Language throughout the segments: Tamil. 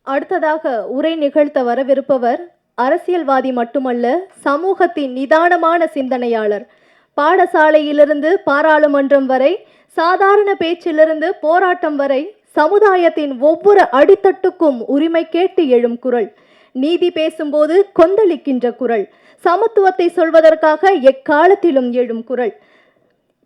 அடுத்ததாக உரை நிகழ்த்த வரவிருப்பவர் அரசியல்வாதி மட்டுமல்ல, சமூகத்தின் நிதானமான சிந்தனையாளர். பாடசாலையிலிருந்து பாராளுமன்றம் வரை, சாதாரண பேச்சிலிருந்து போராட்டம் வரை, சமுதாயத்தின் ஒவ்வொரு அடித்தட்டுக்கும் உரிமை கேட்டு எழும் குரல். நீதி பேசும்போது கொந்தளிக்கின்ற குரல். சமத்துவத்தை சொல்வதற்காக எக்காலத்திலும் எழும் குரல்.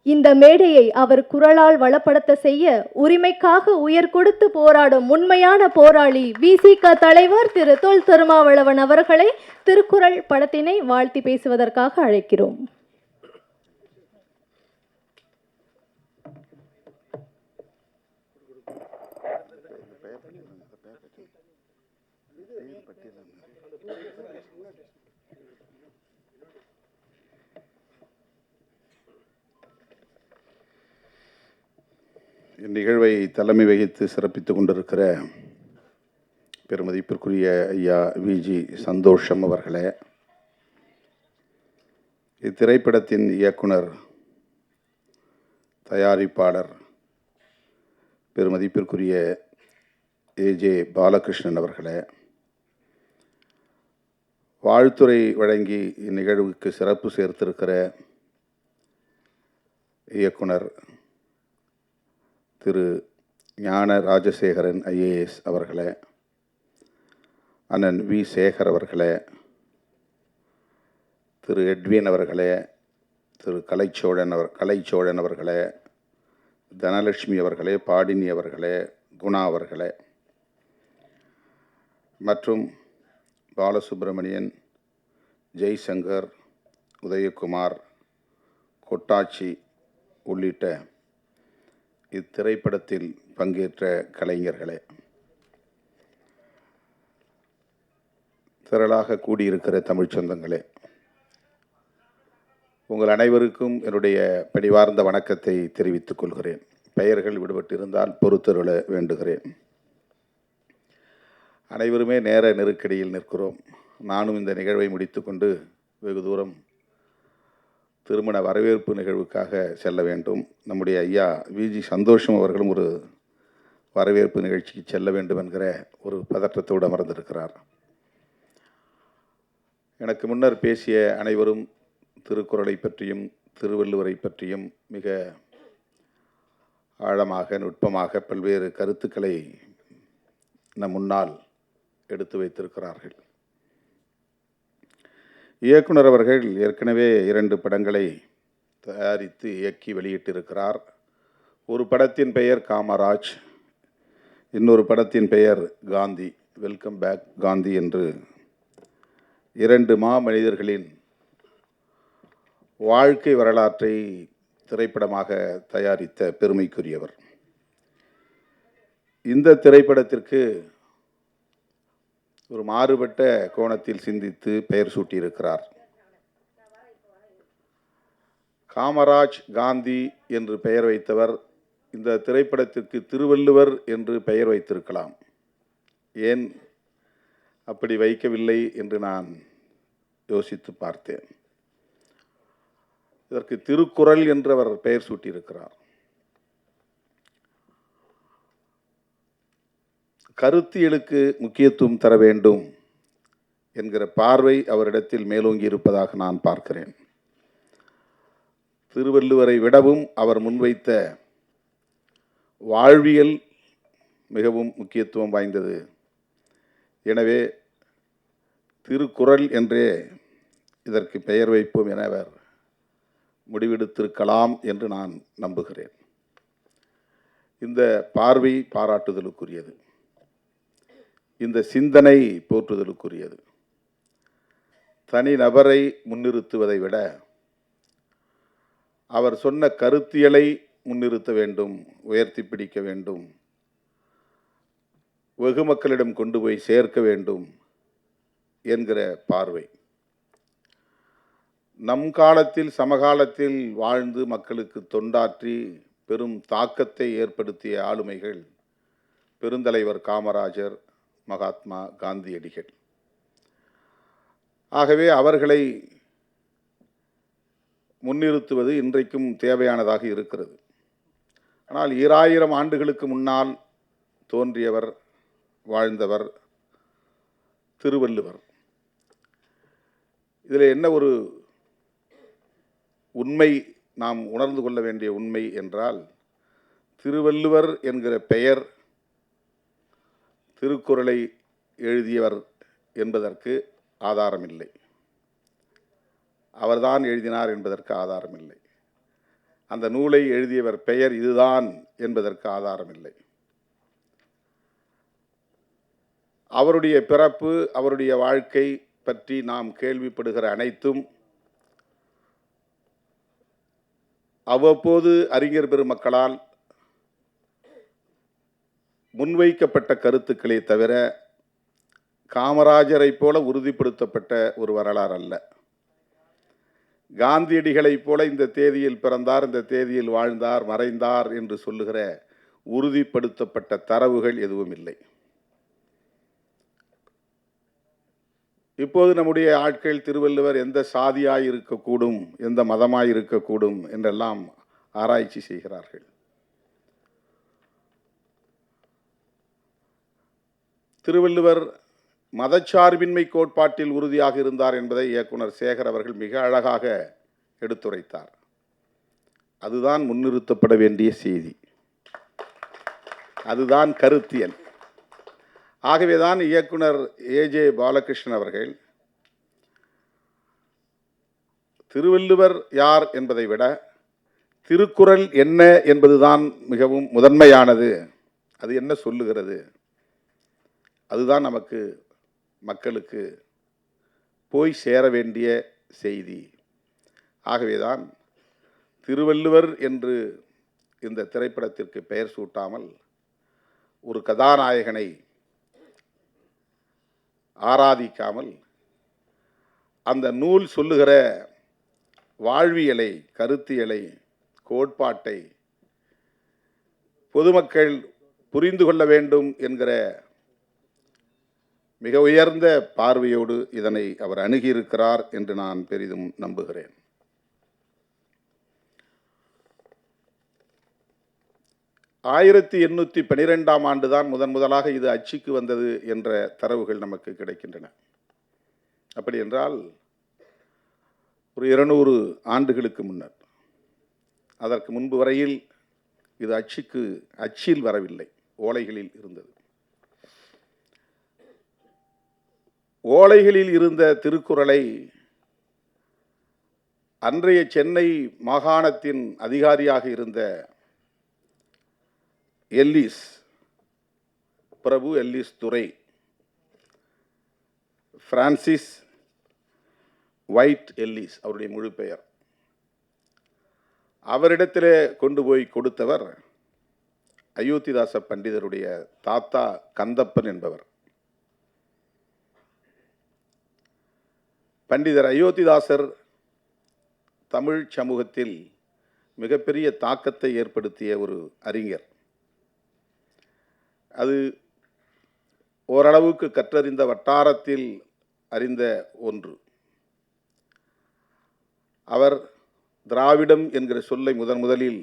இந்த மேடையை அவர் குரலால் வளப்படுத்த செய்ய உரிமைக்காக உயிர் கொடுத்து போராடும் உண்மையான போராளி விசிக தலைவர் திரு தொல் திருமாவளவன் அவர்களை திருக்குறள் படத்தினை வாழ்த்தி பேசுவதற்காக அழைக்கிறோம். இந்நிகழ்வை தலைமை வகித்து சிறப்பித்துக் கொண்டிருக்கிற பெருமதிப்பிற்குரிய ஐயா விஜி சந்தோஷம் அவர்களே, இத்திரைப்படத்தின் இயக்குனர் தயாரிப்பாளர் பெருமதிப்பிற்குரிய ஏஜே பாலகிருஷ்ணன் அவர்களே, வாழ்த்துரை வழங்கி இந்நிகழ்வுக்கு சிறப்பு சேர்த்திருக்கிற இயக்குனர் திரு ஞான ராஜசேகரன் ஐஏஎஸ் அவர்களே, அண்ணன் வி சேகர் அவர்களே, திரு எட்வின் அவர்களே, திரு கலைச்சோழன் அவர்களே, தனலட்சுமி அவர்களே, பாடினி அவர்களே, குணா அவர்களே மற்றும் பாலசுப்ரமணியன், ஜெய்சங்கர், உதயகுமார், கொட்டாச்சி உள்ளிட்ட இத்திரைப்படத்தில் பங்கேற்ற கலைஞர்களே, திரளாக கூடியிருக்கிற தமிழ் சொந்தங்களே, உங்கள் அனைவருக்கும் என்னுடைய பணிவார்ந்த வணக்கத்தை தெரிவித்துக் கொள்கிறேன். பெயர்கள் விடுபட்டிருந்தால் பொறுத்தருள வேண்டுகிறேன். அனைவருமே நேர நெருக்கடியில் நிற்கிறோம். நானும் இந்த நிகழ்வை முடித்துக்கொண்டு வெகு தூரம் திருமண வரவேற்பு நிகழ்வுக்காக செல்ல வேண்டும். நம்முடைய ஐயா விஜி சந்தோஷம் அவர்களும் ஒரு வரவேற்பு நிகழ்ச்சிக்கு செல்ல வேண்டும் என்கிற ஒரு பதற்றத்தோடு அமர்ந்திருக்கிறார். எனக்கு முன்னர் பேசிய அனைவரும் திருக்குறளை பற்றியும் திருவள்ளுவரை பற்றியும் மிக ஆழமாக நுட்பமாக பல்வேறு கருத்துக்களை நம் முன்னால் எடுத்து வைத்திருக்கிறார்கள். இயக்குனர் அவர்கள் ஏற்கனவே 2 படங்களை தயாரித்து இயக்கி வெளியிட்டிருக்கிறார். ஒரு படத்தின் பெயர் காமராஜ், இன்னொரு படத்தின் பெயர் காந்தி, வெல்கம் பேக் காந்தி என்று 2 மாமனிதர்களின் வாழ்க்கை வரலாற்றை திரைப்படமாக தயாரித்த பெருமைக்குரியவர். இந்த திரைப்படத்திற்கு ஒரு மாறுபட்ட கோணத்தில் சிந்தித்து பெயர் சூட்டியிருக்கிறார். காமராஜ் காந்தி என்று பெயர் வைத்தவர் இந்த திரைப்படத்திற்கு திருவள்ளுவர் என்று பெயர் வைத்திருக்கலாம். ஏன் அப்படி வைக்கவில்லை என்று நான் யோசித்து பார்த்தேன். இதற்கு திருக்குறள் என்று அவர் பெயர் சூட்டியிருக்கிறார். கருத்தியலுக்கு முக்கியத்துவம் தர வேண்டும் என்கிற பார்வை அவரிடத்தில் மேலோங்கி இருப்பதாக நான் பார்க்கிறேன். திருவள்ளுவரை விடவும் அவர் முன்வைத்த வாழ்வியல் மிகவும் முக்கியத்துவம் வாய்ந்தது. எனவே திருக்குறள் என்றே இதற்கு பெயர் வைப்போம் என அவர் முடிவெடுத்திருக்கலாம் என்று நான் நம்புகிறேன். இந்த பார்வை பாராட்டுதலுக்குரியது. இந்த சிந்தனை போற்றுதலுக்குரியது. தனி நபரை முன்னிறுத்துவதை விட அவர் சொன்ன கருத்தியலை முன்னிறுத்த வேண்டும், உயர்த்தி பிடிக்க வேண்டும், வெகு மக்களிடம் கொண்டு போய் சேர்க்க வேண்டும் என்கிற பார்வை. நம் காலத்தில் சமகாலத்தில் வாழ்ந்து மக்களுக்கு தொண்டாற்றி பெரும் தாக்கத்தை ஏற்படுத்திய ஆளுமைகள் பெருந்தலைவர் காமராஜர், மகாத்மா காந்தியடிகள். ஆகவே அவர்களை முன்னிறுத்துவது இன்றைக்கும் தேவையானதாக இருக்கிறது. ஆனால் 2000 ஆண்டுகளுக்கு முன்னால் தோன்றியவர், வாழ்ந்தவர், திருவள்ளுவர். இதில் என்ன ஒரு உண்மை நாம் உணர்ந்து கொள்ள வேண்டிய உண்மை என்றால், திருவள்ளுவர் என்கிற பெயர் திருக்குறளை எழுதியவர் என்பதற்கு ஆதாரமில்லை. அவர்தான் எழுதினார் என்பதற்கு ஆதாரமில்லை. அந்த நூலை எழுதியவர் பெயர் இதுதான் என்பதற்கு ஆதாரமில்லை. அவருடைய பிறப்பு, அவருடைய வாழ்க்கை பற்றி நாம் கேள்விப்படுகிற அனைத்தும் அவ்வப்போது அறிஞர் பெருமக்களால் முன்வைக்கப்பட்ட கருத்துக்களே தவிர காமராஜரை போல உறுதிப்படுத்தப்பட்ட ஒரு வரலாறு அல்ல. காந்தியடிகளைப் போல இந்த தேதியில் பிறந்தார், இந்த தேதியில் வாழ்ந்தார், மறைந்தார் என்று சொல்லுகிற உறுதிப்படுத்தப்பட்ட தரவுகள் எதுவும் இல்லை. இப்போது நம்முடைய ஆட்கள் திருவள்ளுவர் எந்த சாதியாய் இருக்கக்கூடும், எந்த மதமாய் இருக்கக்கூடும் என்றெல்லாம் ஆராய்ச்சி செய்கிறார்கள். திருவள்ளுவர் மதச்சார்பின்மை கோட்பாட்டில் உறுதியாக இருந்தார் என்பதை இயக்குனர் சேகர் அவர்கள் மிக அழகாக எடுத்துரைத்தார். அதுதான் முன்னிறுத்தப்பட வேண்டிய செய்தி, அதுதான் கருத்தியல். ஆகவேதான் இயக்குனர் ஏஜே பாலகிருஷ்ணன் அவர்கள் திருவள்ளுவர் யார் என்பதை விட திருக்குறள் என்ன என்பதுதான் மிகவும் முதன்மையானது. அது என்ன சொல்லுகிறது, அதுதான் நமக்கு மக்களுக்கு போய் சேர வேண்டிய செய்தி. ஆகவேதான் திருவள்ளுவர் என்று இந்த திரைப்படத்திற்கு பெயர் சூட்டாமல் ஒரு கதாநாயகனை ஆராதிக்காமல் அந்த நூல் சொல்லுகிற வாழ்வியலை, கருத்தியலை, கோட்பாட்டை பொதுமக்கள் புரிந்து கொள்ள வேண்டும் என்கிற மிக உயர்ந்த பார்வையோடு இதனை அவர் அணுகியிருக்கிறார் என்று நான் பெரிதும் நம்புகிறேன். ஆயிரத்தி 1812 ஆண்டுதான் முதலாக இது அச்சுக்கு வந்தது என்ற தரவுகள் நமக்கு கிடைக்கின்றன. அப்படி என்றால் ஒரு 200 ஆண்டுகளுக்கு முன்னர். அதற்கு முன்பு வரையில் இது அச்சில் வரவில்லை, ஓலைகளில் இருந்தது. ஓலைகளில் இருந்த திருக்குறளை அன்றைய சென்னை மாகாணத்தின் அதிகாரியாக இருந்த எல்லிஸ், பிரபு எல்லிஸ் துரை, பிரான்சிஸ் ஒயிட் எல்லிஸ் அவருடைய முழு பெயர், அவரிடத்திலே கொண்டு போய் கொடுத்தவர் அயோத்திதாச பண்டிதருடைய தாத்தா கந்தப்பன் என்பவர். பண்டிதர் அயோத்திதாசர் தமிழ் சமூகத்தில் மிகப்பெரிய தாக்கத்தை ஏற்படுத்திய ஒரு அறிஞர். அது ஓரளவுக்கு கற்றறிந்த வட்டாரத்தில் அறிந்த ஒன்று. அவர் திராவிடம் என்கிற சொல்லை முதலில்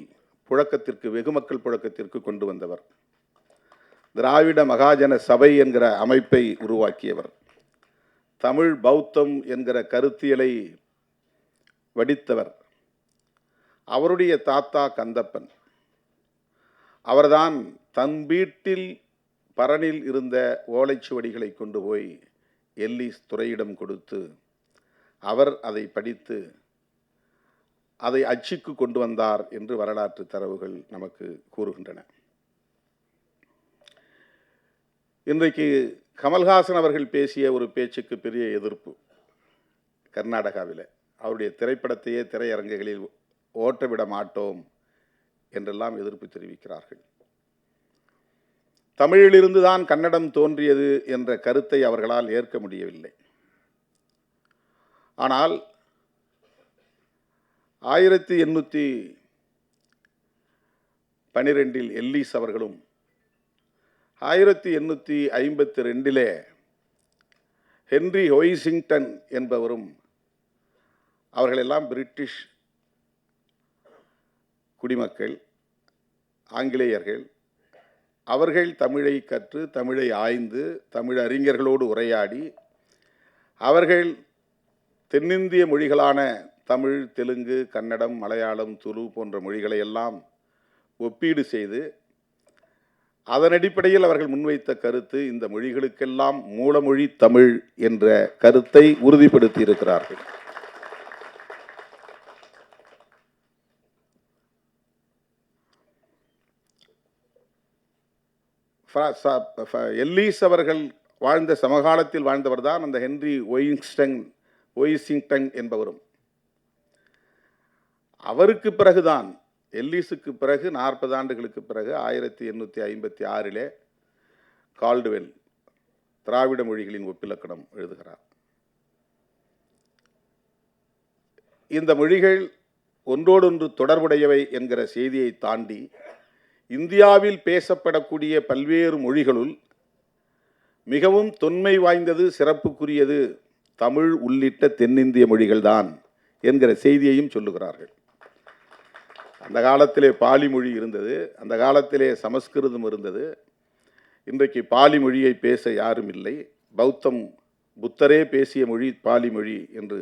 புழக்கத்திற்கு, வெகுமக்கள் புழக்கத்திற்கு கொண்டு வந்தவர். திராவிட மகாஜன சபை என்கிற அமைப்பை உருவாக்கியவர். தமிழ் பௌத்தம் என்கிற கருத்தியலை வடித்தவர். அவருடைய தாத்தா கந்தப்பன். அவர்தான் தன் வீட்டில் பரணில் இருந்த ஓலைச்சுவடிகளை கொண்டு போய் எல்லிஸ் துரையிடம் கொடுத்து அவர் அதை படித்து அதை அச்சுக்கு கொண்டு வந்தார் என்று வரலாற்று தரவுகள் நமக்கு கூறுகின்றன. இன்றைக்கு கமல்ஹாசன் அவர்கள் பேசிய ஒரு பேச்சுக்கு பெரிய எதிர்ப்பு கர்நாடகாவில். அவருடைய திரைப்படத்தையே திரையரங்குகளில் ஓட்டவிட மாட்டோம் என்றெல்லாம் எதிர்ப்பு தெரிவிக்கிறார்கள். தமிழிலிருந்து தான் கன்னடம் தோன்றியது என்ற கருத்தை அவர்களால் ஏற்க முடியவில்லை. ஆனால் 1812 எல்லிஸ் அவர்களும் 1852 ஹென்றி ஹொய்சிங்டன் என்பவரும், அவர்களெல்லாம் பிரிட்டிஷ் குடிமக்கள், ஆங்கிலேயர்கள். அவர்கள் தமிழை கற்று, தமிழை ஆய்ந்து, தமிழ் அறிஞர்களோடு உரையாடி அவர்கள் தென்னிந்திய மொழிகளான தமிழ், தெலுங்கு, கன்னடம், மலையாளம், துளு போன்ற மொழிகளை எல்லாம் ஒப்பீடு செய்து அதன் அடிப்படையில் அவர்கள் முன்வைத்த கருத்து இந்த மொழிகளுக்கெல்லாம் மூலமொழி தமிழ் என்ற கருத்தை உறுதிப்படுத்தி இருக்கிறார்கள். எல்லீஸ் அவர்கள் வாழ்ந்த சமகாலத்தில் வாழ்ந்தவர் தான் அந்த ஹென்றி ஒயிசிங்டன் என்பவரும். அவருக்கு பிறகுதான், எல்லீஸுக்கு பிறகு 40 ஆண்டுகளுக்கு பிறகு 1856 கால்டுவெல் திராவிட மொழிகளின் ஒப்பிலக்கணம் எழுதுகிறார். இந்த மொழிகள் ஒன்றோடொன்று தொடர்புடையவை என்கிற செய்தியை தாண்டி இந்தியாவில் பேசப்படக்கூடிய பல்வேறு மொழிகளுள் மிகவும் தொன்மை வாய்ந்தது, சிறப்புக்குரியது தமிழ் உள்ளிட்ட தென்னிந்திய மொழிகள்தான் என்கிற செய்தியையும் சொல்லுகிறார்கள். அந்த காலத்திலே பாலி மொழி இருந்தது, அந்த காலத்திலே சமஸ்கிருதம் இருந்தது. இன்றைக்கு பாலி மொழியை பேச யாரும் இல்லை. புத்தரே பேசிய மொழி பாலி மொழி என்று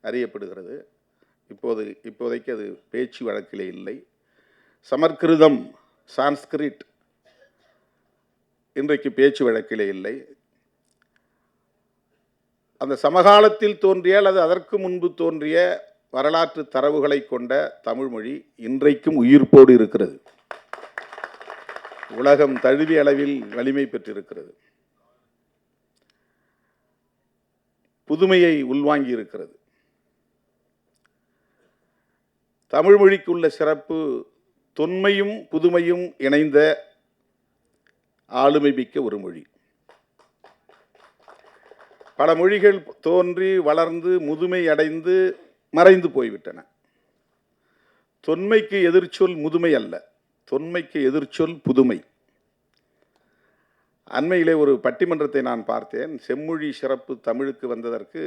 அறியப்படுகிறது. இப்போதைக்கு அது பேச்சு வழக்கிலே இல்லை. சமஸ்கிருதம், சான்ஸ்கிரிட் இன்றைக்கு பேச்சு வழக்கிலே இல்லை. அந்த சமகாலத்தில் தோன்றிய அல்லது அதற்கு முன்பு தோன்றிய வரலாற்று தரவுகளை கொண்ட தமிழ்மொழி இன்றைக்கும் உயிர்ப்போடு இருக்கிறது. உலகம் தழுவிய அளவில் வலிமை பெற்றிருக்கிறது. புதுமையை உள்வாங்கி இருக்கிறது. தமிழ்மொழிக்கு உள்ள சிறப்பு தொன்மையும் புதுமையும் இணைந்த ஆளுமை மிக்க ஒரு மொழி. பல மொழிகள் தோன்றி வளர்ந்து முதுமை அடைந்து மறைந்து போய்விட்டன. தொன்மைக்கு எதிர்ச்சொல் முதுமை அல்ல, தொன்மைக்கு எதிர்ச்சொல் புதுமை. அண்மையிலே ஒரு பட்டிமன்றத்தை நான் பார்த்தேன். செம்மொழி சிறப்பு தமிழுக்கு வந்ததற்கு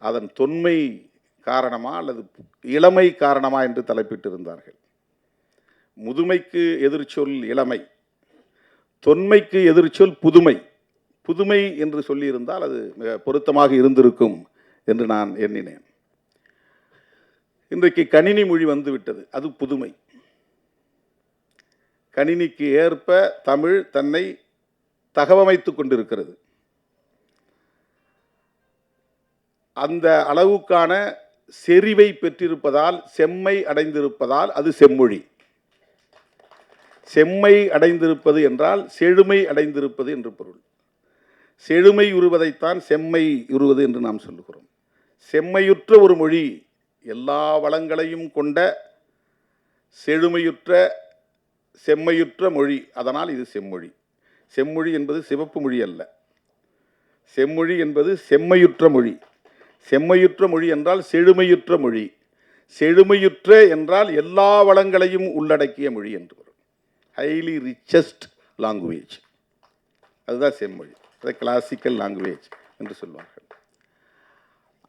அதன் தொன்மை காரணமா அல்லது இளமை காரணமா என்று தலைப்பிட்டிருந்தார்கள். முதுமைக்கு எதிர்ச்சொல் இளமை, தொன்மைக்கு எதிர்ச்சொல் புதுமை. புதுமை என்று சொல்லியிருந்தால் அது மிக பொருத்தமாக இருந்திருக்கும் என்று நான் எண்ணினேன். இன்றைக்கு கணினி மொழி வந்துவிட்டது, அது புதுமை. கணினிக்கு ஏற்ப தமிழ் தன்னை தகவமைத்துக் கொண்டிருக்கிறது. அந்த அளவுக்கான செறிவை பெற்றிருப்பதால், செம்மை அடைந்திருப்பதால் அது செம்மொழி. செம்மை அடைந்திருப்பது என்றால் செழுமை அடைந்திருப்பது என்று பொருள். செழுமை உருவதைத்தான் செம்மை உருவது என்று நாம் சொல்லுகிறோம். செம்மையுற்ற ஒரு மொழி, எல்லா வளங்களையும் கொண்ட செழுமையுற்ற செம்மையுற்ற மொழி, அதனால் இது செம்மொழி. செம்மொழி என்பது சிவப்பு மொழி அல்ல. செம்மொழி என்பது செம்மையுற்ற மொழி. செம்மையுற்ற மொழி என்றால் செழுமையுற்ற மொழி. செழுமையுற்ற என்றால் எல்லா வளங்களையும் உள்ளடக்கிய மொழி என்று வரும். ஹைலி ரிச்சஸ்ட் லாங்குவேஜ், அதுதான் செம்மொழி. அதை கிளாசிக்கல் லாங்குவேஜ் என்று சொல்வார்கள்.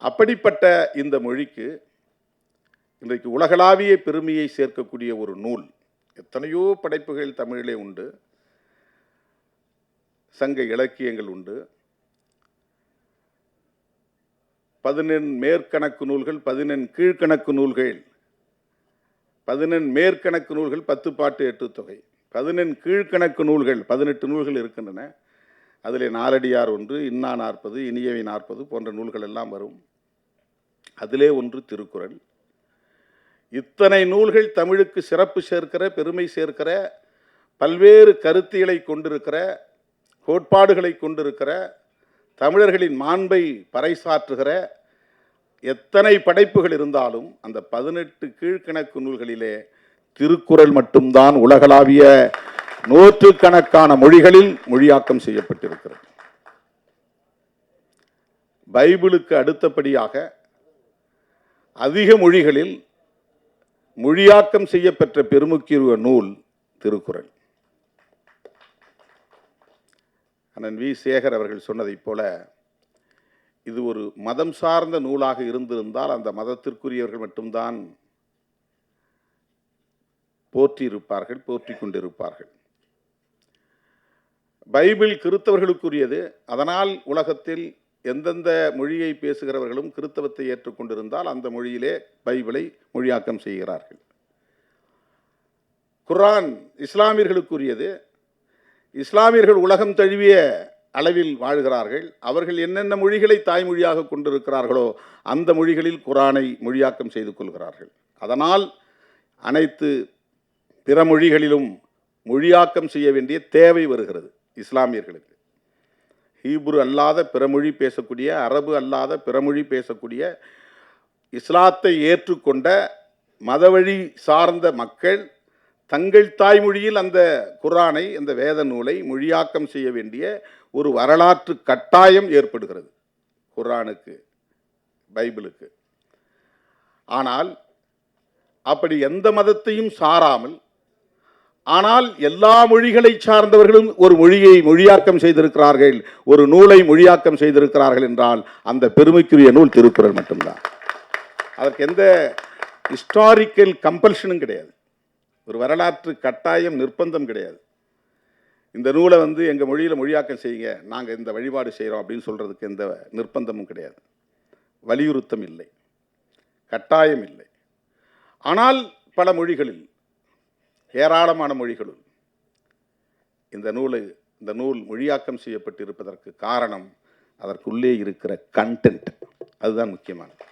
அப்படிப்பட்ட இந்த மொழிக்கு இன்றைக்கு உலகளாவிய பெருமையை சேர்க்கக்கூடிய ஒரு நூல். எத்தனையோ படைப்புகள் தமிழிலே உண்டு, சங்க இலக்கியங்கள் உண்டு. 11 மேற்கணக்கு நூல்கள், 11 கீழ்கணக்கு நூல்கள். 11 மேற்கணக்கு நூல்கள் 10 பாட்டு 8 தொகை. 11 கீழ்கணக்கு நூல்கள் 18 நூல்கள் இருக்கின்றன. அதில் நாலடியார் ஒன்று, இன்னா 40, இனியவை 40 போன்ற நூல்கள் எல்லாம் வரும். அதிலே ஒன்று திருக்குறள். இத்தனை நூல்கள் தமிழுக்கு சிறப்பு சேர்க்கிற, பெருமை சேர்க்கிற, பல்வேறு கருத்தியலை கொண்டிருக்கிற, கோட்பாடுகளை கொண்டிருக்கிற, தமிழர்களின் மாண்பை பறைசாற்றுகிற எத்தனை படைப்புகள் இருந்தாலும் அந்த 18 கீழ்கணக்கு நூல்களிலே திருக்குறள் மட்டும்தான் உலகளாவிய நூற்றுக்கணக்கான மொழிகளில் மொழியாக்கம் செய்யப்பட்டிருக்கிறது. பைபிளுக்கு அடுத்தபடியாக அதிக மொழிகளில் மொழியாக்கம் செய்யப்பெற்ற பெருமுக்கிய நூல் திருக்குறள். அண்ணன் வி. சேகர் அவர்கள் சொன்னதைப் போல இது ஒரு மதம் சார்ந்த நூலாக இருந்திருந்தால் அந்த மதத்திற்குரியவர்கள் மட்டும்தான் போற்றியிருப்பார்கள், போற்றி கொண்டிருப்பார்கள். பைபிள் கிறித்தவர்களுக்குரியது. அதனால் உலகத்தில் எந்தெந்த மொழியை பேசுகிறவர்களும் கிறித்தவத்தை ஏற்றுக்கொண்டிருந்தால் அந்த மொழியிலே பைபிளை மொழியாக்கம் செய்கிறார்கள். குர்ஆன் இஸ்லாமியர்களுக்குரியது. இஸ்லாமியர்கள் உலகம் தழுவிய அளவில் வாழ்கிறார்கள். அவர்கள் என்னென்ன மொழிகளை தாய்மொழியாக கொண்டிருக்கிறார்களோ அந்த மொழிகளில் குர்ஆனை மொழியாக்கம் செய்து கொள்கிறார்கள். அதனால் அனைத்து பிற மொழிகளிலும் மொழியாக்கம் செய்ய வேண்டிய தேவை வருகிறது இஸ்லாமியர்களுக்கு. ஹீப்ரு அல்லாத பிறமொழி பேசக்கூடிய, அரபு அல்லாத பிறமொழி பேசக்கூடிய, இஸ்லாத்தை ஏற்றுக்கொண்ட மதவழி சார்ந்த மக்கள் தங்கள் தாய்மொழியில் அந்த குர்ஆனை, அந்த வேத நூலை மொழியாக்கம் செய்ய வேண்டிய ஒரு வரலாற்று கட்டாயம் ஏற்படுகிறது குர்ஆனுக்கு, பைபிளுக்கு. ஆனால் அப்படி எந்த மதத்தையும் சாராமல், ஆனால் எல்லா மொழிகளை சார்ந்தவர்களும் ஒரு மொழியை மொழியாக்கம் செய்திருக்கிறார்கள், ஒரு நூலை மொழியாக்கம் செய்திருக்கிறார்கள் என்றால் அந்த பெருமைக்குரிய நூல் திருக்குறள் மட்டும்தான். அதற்கு எந்த ஹிஸ்டாரிக்கல் கம்பல்ஷனும் கிடையாது, ஒரு வரலாற்று கட்டாயம் நிர்பந்தம் கிடையாது. இந்த நூலை எங்கள் மொழியில் மொழியாக்கம் செய்யுங்க, நாங்கள் இந்த வழிபாடு செய்கிறோம் அப்படின்னு சொல்கிறதுக்கு எந்த நிர்பந்தமும் கிடையாது, வலியுறுத்தம் இல்லை, கட்டாயம் இல்லை. ஆனால் பல மொழிகளில், ஏராளமான மொழிகளுள் இந்த நூல் மொழியாக்கம் செய்யப்பட்டிருப்பதற்கு காரணம் அதற்குள்ளே இருக்கிற கண்டென்ட். அதுதான் முக்கியமானது.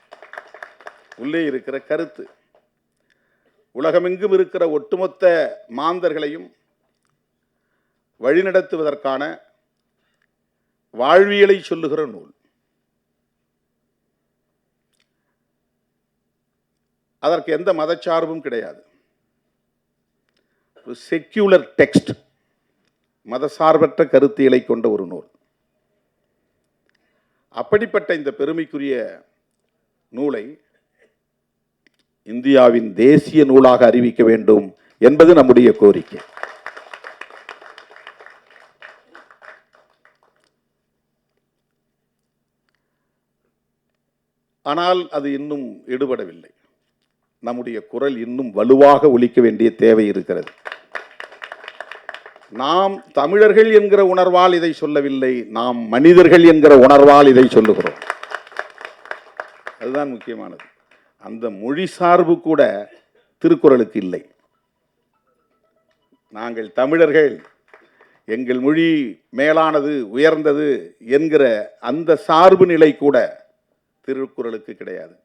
உள்ளே இருக்கிற கருத்து உலகமெங்கும் இருக்கிற ஒட்டுமொத்த மாந்தர்களையும் வழிநடத்துவதற்கான வாழ்வியலை சொல்லுகிற நூல். அதற்கு எந்த மதச்சார்பும் கிடையாது. ஒரு செக்யூலர் டெக்ஸ்ட், மதசார்பற்ற கருத்தியலை கொண்ட ஒரு நூல். அப்படிப்பட்ட இந்த பெருமைக்குரிய நூலை இந்தியாவின் தேசிய நூலாக அறிவிக்க வேண்டும் என்பது நம்முடைய கோரிக்கை. ஆனால் அது இன்னும் எடுபடவில்லை. நம்முடைய குரல் இன்னும் வலுவாக ஒலிக்க வேண்டிய தேவை இருக்கிறது. நாம் தமிழர்கள் என்கிற உணர்வால் இதை சொல்லவில்லை, நாம் மனிதர்கள் என்கிற உணர்வால் இதை சொல்லுகிறோம். அதுதான் முக்கியமானது. அந்த மொழி சார்பு கூட திருக்குறளுக்கு இல்லை. நாங்கள் தமிழர்கள், எங்கள் மொழி மேலானது, உயர்ந்தது என்கிற அந்த சார்பு நிலை கூட திருக்குறளுக்கு கிடையாது.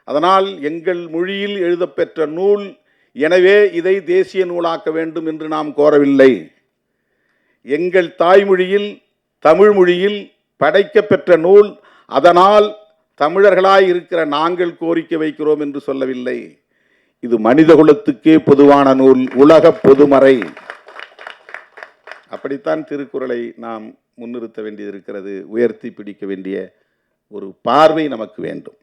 அதனால் எங்கள் மொழியில் எழுதப்பெற்ற நூல், எனவே இதை தேசிய நூலாக்க வேண்டும் என்று நாம் கோரவில்லை. எங்கள் தாய்மொழியில், தமிழ் மொழியில் படைக்கப்பெற்ற நூல், அதனால் தமிழர்களாய் இருக்கிற நாங்கள் கோரிக்கை வைக்கிறோம் என்று சொல்லவில்லை. இது மனிதகுலத்துக்கே பொதுவான நூல், உலக பொதுமறை. அப்படித்தான் திருக்குறளை நாம் முன்னிறுத்த வேண்டியிருக்கிறது, உயர்த்தி பிடிக்க வேண்டிய ஒரு பார்வை நமக்கு வேண்டும்.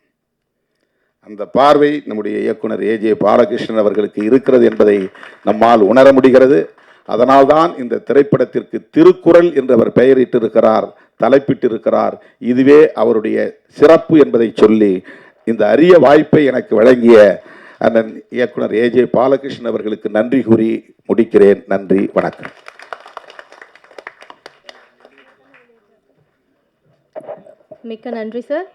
அந்த பார்வை நம்முடைய இயக்குனர் ஏஜே பாலகிருஷ்ணன் அவர்களுக்கு இருக்கிறது என்பதை நம்மால் உணர முடிகிறது. அதனால்தான் இந்த திரைப்படத்திற்கு திருக்குறள் என்று அவர் பெயரிட்டிருக்கிறார், தலைப்பிட்டிருக்கிறார். இதுவே அவருடைய சிறப்பு என்பதை சொல்லி இந்த அரிய வாய்ப்பை எனக்கு வழங்கிய அண்ணன் இயக்குனர் ஏஜே பாலகிருஷ்ணன் அவர்களுக்கு நன்றி கூறி முடிக்கிறேன். நன்றி, வணக்கம். மிக்க நன்றி சார்.